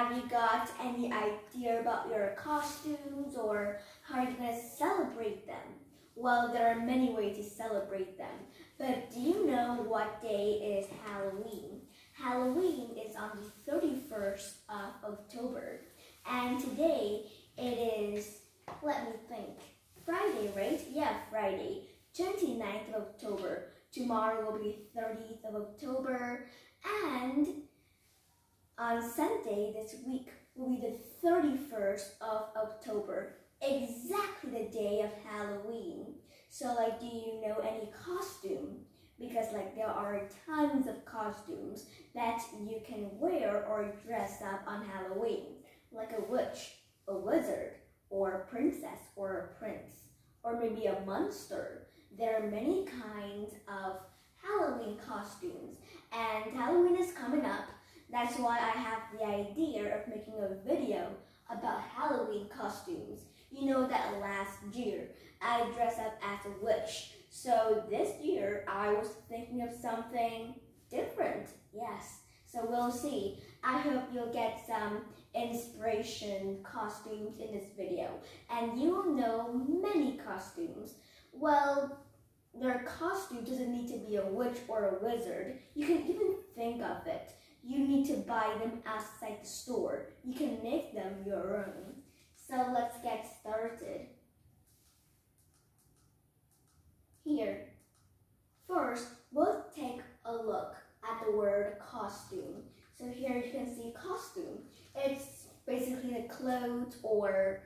Have you got any idea about your costumes or how you're going to celebrate them? Well, there are many ways to celebrate them, but do you know what day is Halloween? Halloween is on the 31st of October, and today it is, let me think, Friday, right? Yeah, Friday, 29th of October. Tomorrow will be 30th of October, and on Sunday this week will be the 31st of October, exactly the day of Halloween. So do you know any costume? Because there are tons of costumes that you can wear or dress up on Halloween, like a witch, a wizard, or a princess or a prince, or maybe a monster. There are many kinds of Halloween costumes, and Halloween is coming up. That's why I have the idea of making a video about Halloween costumes. You know that last year I dressed up as a witch. So this year I was thinking of something different. Yes, so we'll see. I hope you'll get some inspiration costumes in this video, and you will know many costumes. Well, their costume doesn't need to be a witch or a wizard. You can even think of it. You need to buy them outside the store. You can make them your own. So let's get started. Here, first, we'll take a look at the word costume. So here you can see costume. It's basically the clothes or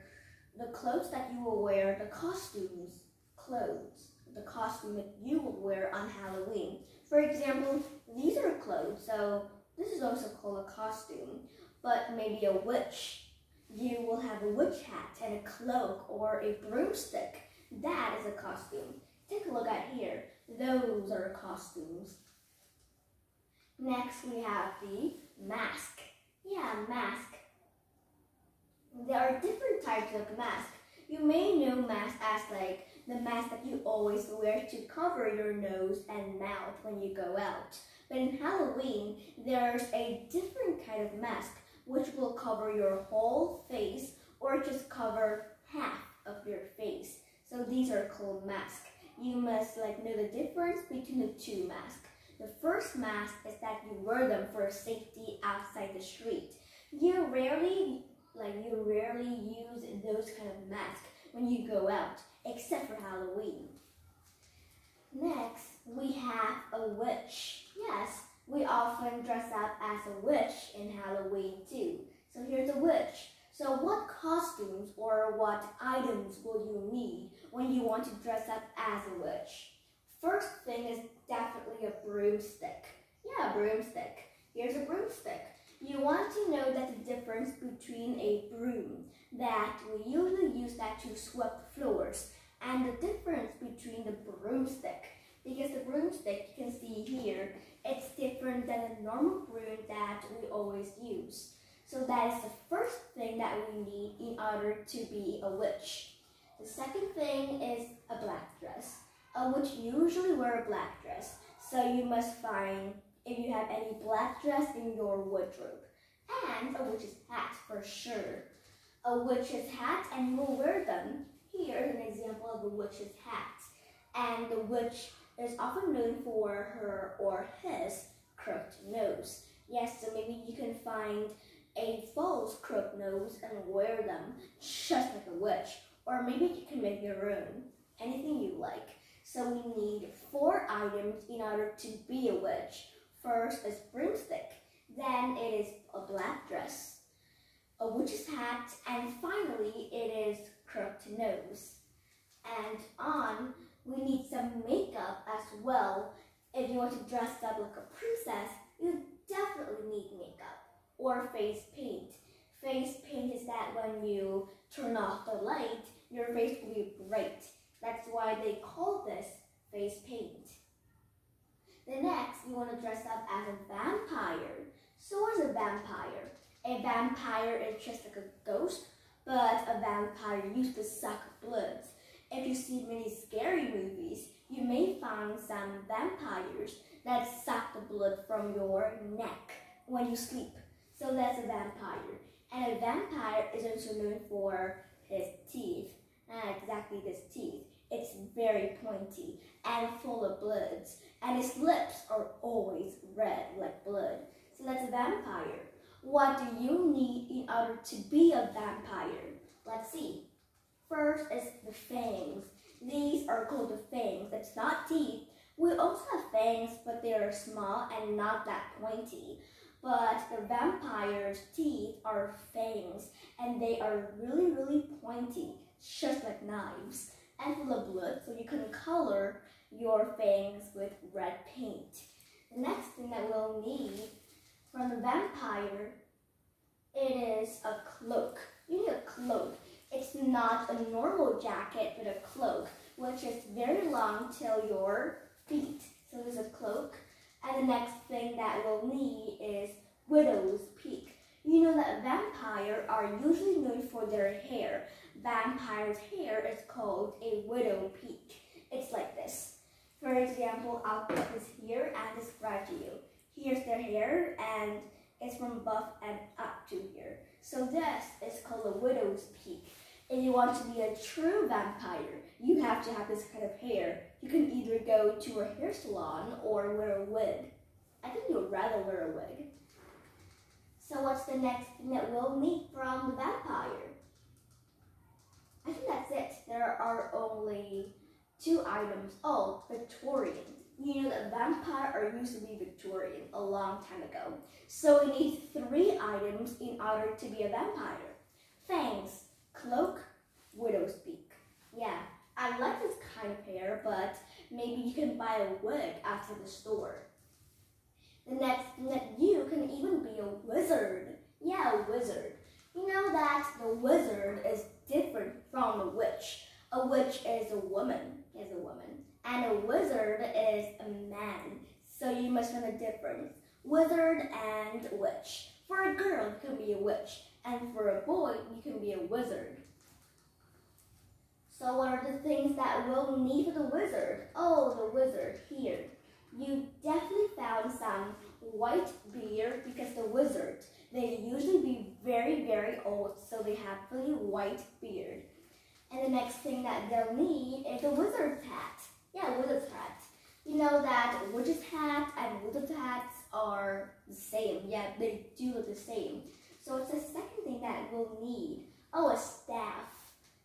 the clothes that you will wear, the costumes, clothes, the costume that you will wear on Halloween. For example, these are clothes, so this is also called a costume, but maybe a witch. You will have a witch hat and a cloak or a broomstick. That is a costume. Take a look at here. Those are costumes. Next we have the mask. Yeah, mask. There are different types of mask. You may know mask as the mask that you always wear to cover your nose and mouth when you go out. But in Halloween, there's a different kind of mask which will cover your whole face or just cover half of your face. So these are called masks. You must know the difference between the two masks. The first mask is that you wear them for safety outside the street. You rarely use those kind of masks when you go out, except for Halloween. Next, we have a witch. Yes, we often dress up as a witch in Halloween too. So here's a witch. So what costumes or what items will you need when you want to dress up as a witch? First thing is definitely a broomstick. Yeah, a broomstick. Here's a broomstick. You want to know that the difference between a broom, that we usually use that to sweep floors, and the difference between the broomstick. Because the broomstick, you can see here, it's different than a normal broom that we always use. So that is the first thing that we need in order to be a witch. The second thing is a black dress. A witch usually wear a black dress, so you must find if you have any black dress in your wardrobe. And a witch's hat for sure. A witch's hat, and you will wear them. Here is an example of a witch's hat. And the witch is often known for her or his crooked nose. Yes, so maybe you can find a false crooked nose and wear them just like a witch. Or maybe you can make your own, anything you like. So we need 4 items in order to be a witch. First is broomstick, then it is a black dress, a witch's hat, and finally it is crooked nose. And we need some makeup as well. If you want to dress up like a princess, you definitely need makeup or face paint. Face paint is that when you turn off the light, your face will be bright. That's why they call this face paint. The next, you want to dress up as a vampire. So what is a vampire? A vampire is just like a ghost, but a vampire used to suck blood. If you see many scary movies, you may find some vampires that suck the blood from your neck when you sleep. So that's a vampire. And a vampire is also known for his teeth. Not exactly his teeth. It's very pointy and full of blood. And his lips are always red like blood. So that's a vampire. What do you need in order to be a vampire? Let's see. First is the fangs. These are called the fangs. That's not teeth. We also have fangs, but they are small and not that pointy. But the vampire's teeth are fangs, and they are really, really pointy, just like knives, and full of blood, so you can color your fangs with red paint. The next thing that we'll need from the vampire, it is a cloak. You need a cloak. It's not a normal jacket, but a cloak, which is very long till your feet. So there's a cloak. And the next thing that we'll need is widow's peak. You know that vampires are usually known for their hair. Vampire's hair is called a widow peak. It's like this. For example, I'll put this here and describe to you. Here's their hair, and it's from above and up to here. So this is called a widow's peak. If you want to be a true vampire, you have to have this kind of hair. You can either go to a hair salon or wear a wig. I think you'd rather wear a wig. So what's the next thing that we'll need from the vampire? I think that's it. There are only 2 items. Oh, Victorian. You know that vampires are used to be Victorian a long time ago. So we need 3 items in order to be a vampire. Fangs, cloak, widow's peak. Yeah, I like this kind of hair, but maybe you can buy a wig after the store. The next thing that you can even be a wizard. Yeah, a wizard. You know that the wizard is different from a witch. A witch is a woman, and a wizard is a man. So you must know the difference. Wizard and witch. For a girl, you can be a witch, and for a boy, you can be a wizard. So what are the things that we'll need for the wizard? Oh, the wizard, here. You definitely found some white beard because the wizards, they usually be very, very old, so they have really white beard. And the next thing that they'll need is a wizard's hat. Yeah, wizard's hat. You know that witch's hat and wizard's hats are the same. Yeah, they do look the same. So it's the second thing that we'll need. Oh, a staff.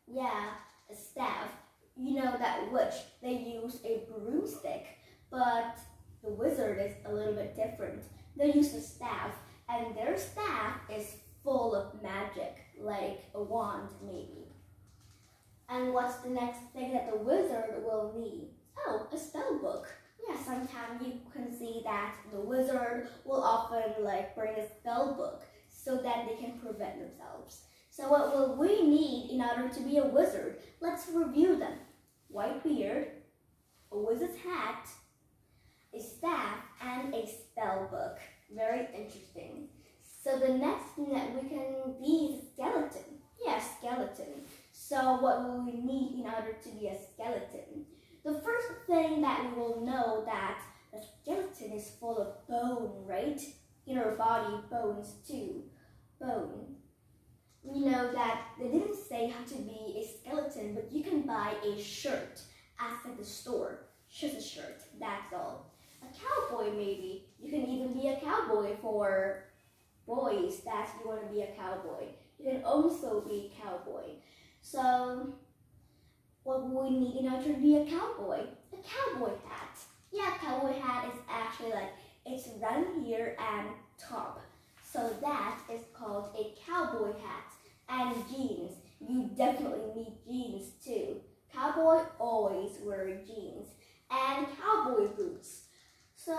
Yeah, a staff. You know that witch, they use a broomstick, but the wizard is a little bit different. They use a staff, and their staff is full of magic, like a wand maybe. And what's the next thing that the wizard will need? Oh, a spell book. Yeah, sometimes you can see that the wizard will often bring a spell book so that they can prevent themselves. So what will we need in order to be a wizard? Let's review them. White beard, a wizard's hat, a staff, and a spell book. Very interesting. So the next thing that we can be is a skeleton. Yeah, skeleton. So what will we need in order to be a skeleton? The first thing that we will know that the skeleton is full of bone, right? In our body, bones too. Bone. You know that they didn't say how to be a skeleton, but you can buy a shirt at the store. Just a shirt, that's all. A cowboy maybe. You can even be a cowboy for boys that you want to be a cowboy. You can also be a cowboy. So what we need in order to be a cowboy? A cowboy hat. Yeah, cowboy hat is actually it's round here and top. So that is called a cowboy hat. And jeans. You definitely need jeans too. Cowboy always wear jeans. And cowboy boots. So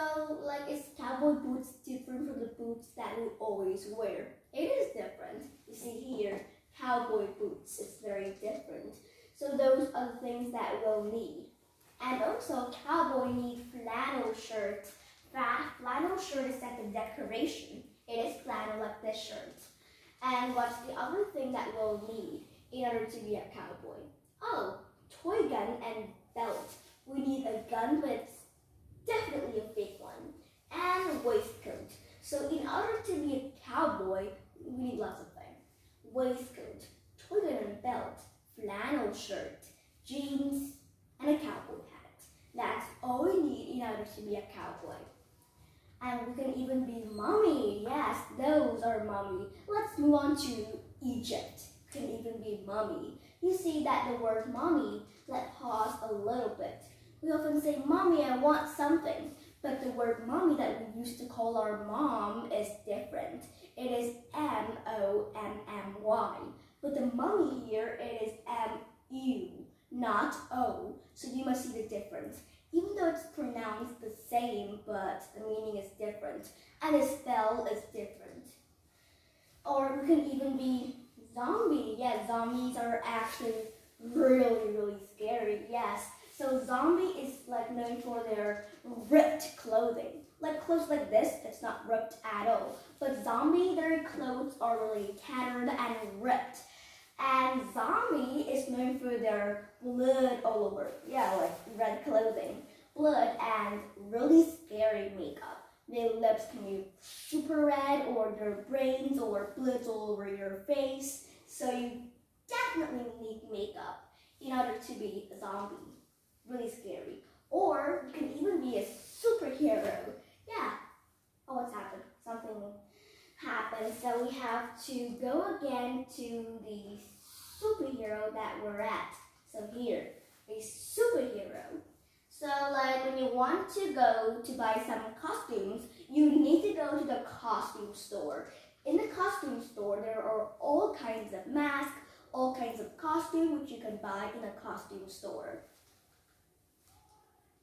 is cowboy boots different from the boots that we always wear? It is different. You see here, cowboy boots is very different. So those are the things that we'll need. And also, cowboy need flannel shirt. Flannel shirt is like a decoration. It is flannel like this shirt. And what's the other thing that we'll need in order to be a cowboy? Oh, toy gun and belt. We need a gun, but it's definitely a fake one. And a waistcoat. So in order to be a cowboy, we need lots of things. waistcoat, toilet belt, flannel shirt, jeans, and a cowboy hat. That's all we need in order to be a cowboy. And we can even be mummy. Yes, those are mummy. Let's move on to Egypt. We can even be mummy. You see that the word mommy, let's pause a little bit. We often say, mommy, I want something. But the word mommy that we used to call our mom is different. It is M-O-M-M-Y. But the mummy here, it is M-U, not O. So you must see the difference. Even though it's pronounced the same, but the meaning is different. And the spell is different. Or we can even be zombie. Yeah, zombies are actually really, really scary. Yes. So zombie is like known for their ripped clothing. Like clothes like this, it's not ripped at all. But zombie, their clothes are really tattered and ripped. And zombie is known for their blood all over. Yeah, like red clothing, blood, and really scary makeup. Their lips can be super red, or their brains or bloods all over your face. So you definitely need makeup in order to be a zombie. Really scary. Or you can even be a superhero. Yeah. Oh, what's happened? Something happened. So we have to go again to the superhero that we're at. So here, a superhero. So like when you want to go to buy some costumes, you need to go to the costume store. In the costume store, there are all kinds of masks, all kinds of costumes which you can buy in a costume store.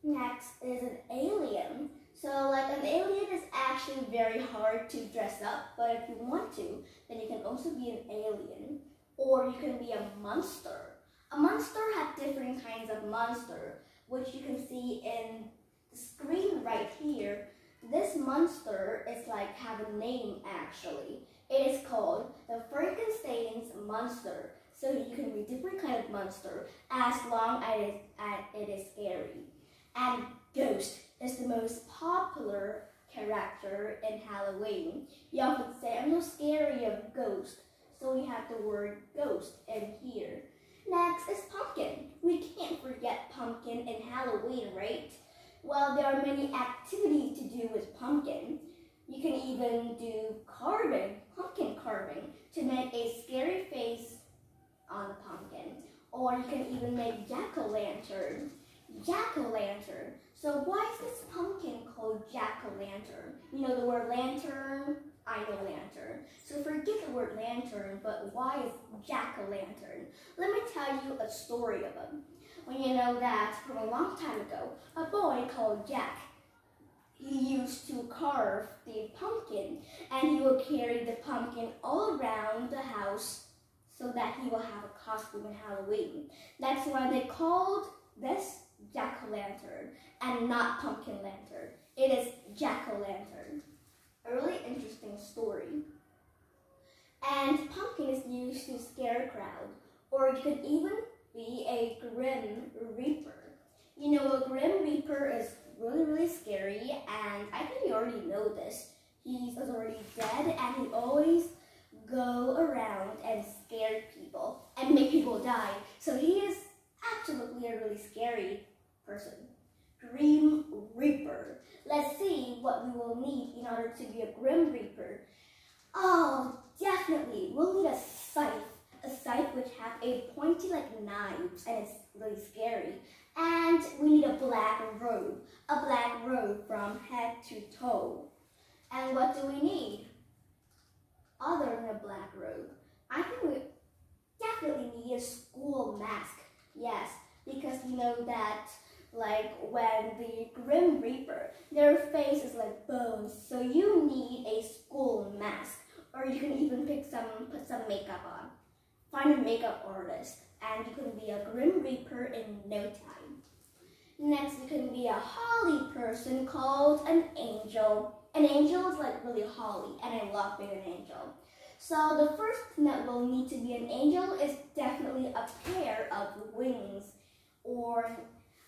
Next is an alien. So like an alien is actually very hard to dress up, but if you want to, then you can also be an alien, or you can be a monster. A monster has different kinds of monster, which you can see in the screen right here. This monster is like have a name actually. It is called the Frankenstein's monster. So you can be different kind of monster as long as it is scary. And ghost is the most popular character in Halloween. You often say, I'm not scary of ghost. So we have the word ghost in here. Next is pumpkin. We can't forget pumpkin in Halloween, right? Well, there are many activities to do with pumpkin. You can even do carving, pumpkin carving, to make a scary face on the pumpkin. Or you can even make jack-o'-lantern. Jack-o'-lantern. So why is this pumpkin called jack-o'-lantern? You know the word lantern? I know lantern. So forget the word lantern, but why is jack-o'-lantern? Let me tell you a story of him. When you know that from a long time ago, a boy called Jack, he used to carve the pumpkin, and he will carry the pumpkin all around the house so that he will have a costume in Halloween. That's why they called this jack-o'-lantern and not pumpkin lantern. It is jack-o'-lantern. A really interesting story. And pumpkin is used to scare a crowd, or you could even be a grim reaper. You know, a grim reaper is really, really scary, and I think you already know this. He is already dead, and he always go around and scare people and make people die. So he is absolutely a really scary person. Grim Reaper. Let's see what we will need in order to be a Grim Reaper. Oh, definitely. We'll need a scythe which has a pointy like knives, and it's really scary. And we need a black robe from head to toe. And what do we need other than a black robe? I think we definitely need a school mask. Yes, because you know that like when the Grim Reaper, their face is like bones, so you need a school mask. Or you can even put some makeup on. Find a makeup artist, and you can be a Grim Reaper in no time. Next, you can be a holly person called an angel. An angel is like really holly, and I love being an angel. So the first thing that will need to be an angel is definitely a pair of wings, or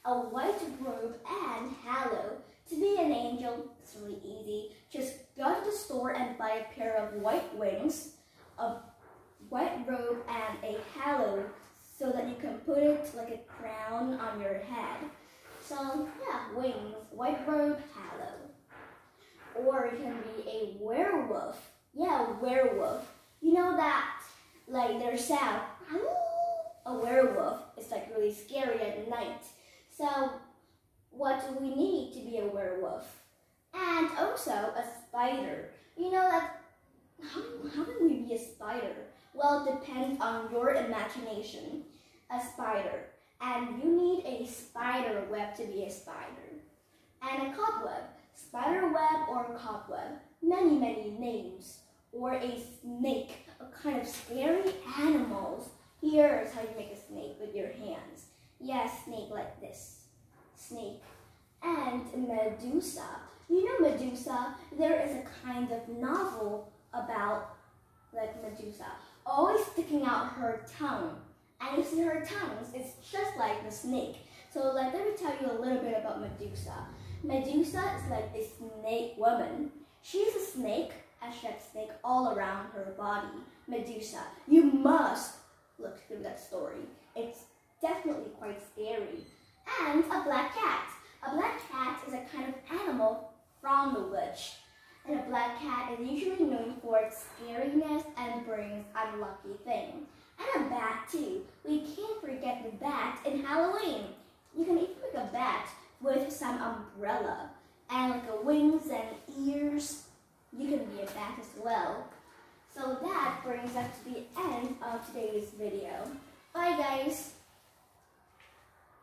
a white robe and halo. To be an angel, it's really easy. Just go to the store and buy a pair of white wings, a white robe and a halo so that you can put it like a crown on your head. So yeah, wings, white robe, halo. Or it can be a werewolf. Yeah, werewolf. You know that, like their sound, a werewolf is like really scary at night. So what do we need to be a werewolf? And also a spider. You know that, how can we be a spider? Well, it depends on your imagination. A spider. And you need a spider web to be a spider. And a cobweb. Spider web or cobweb. Many, many names. Or a snake. A kind of scary animals. Here is how you make a snake with your hands. Yes, snake like this. Snake. And Medusa. You know Medusa? There is a kind of novel about like Medusa. Always sticking out her tongue. And you see her tongues, it's just like the snake. So let me tell you a little bit about Medusa. Medusa is like a snake woman. She's a snake, and she has snake all around her body. Medusa. You must look through that story. It's definitely quite scary. And a black cat. A black cat is a kind of animal from the witch. And a black cat is usually known for its scariness and brings unlucky things. And a bat too. We can't forget the bat in Halloween. You can even make a bat with some umbrella and like a wings and ears. You can be a bat as well. So that brings us to the end of today's video. Bye guys.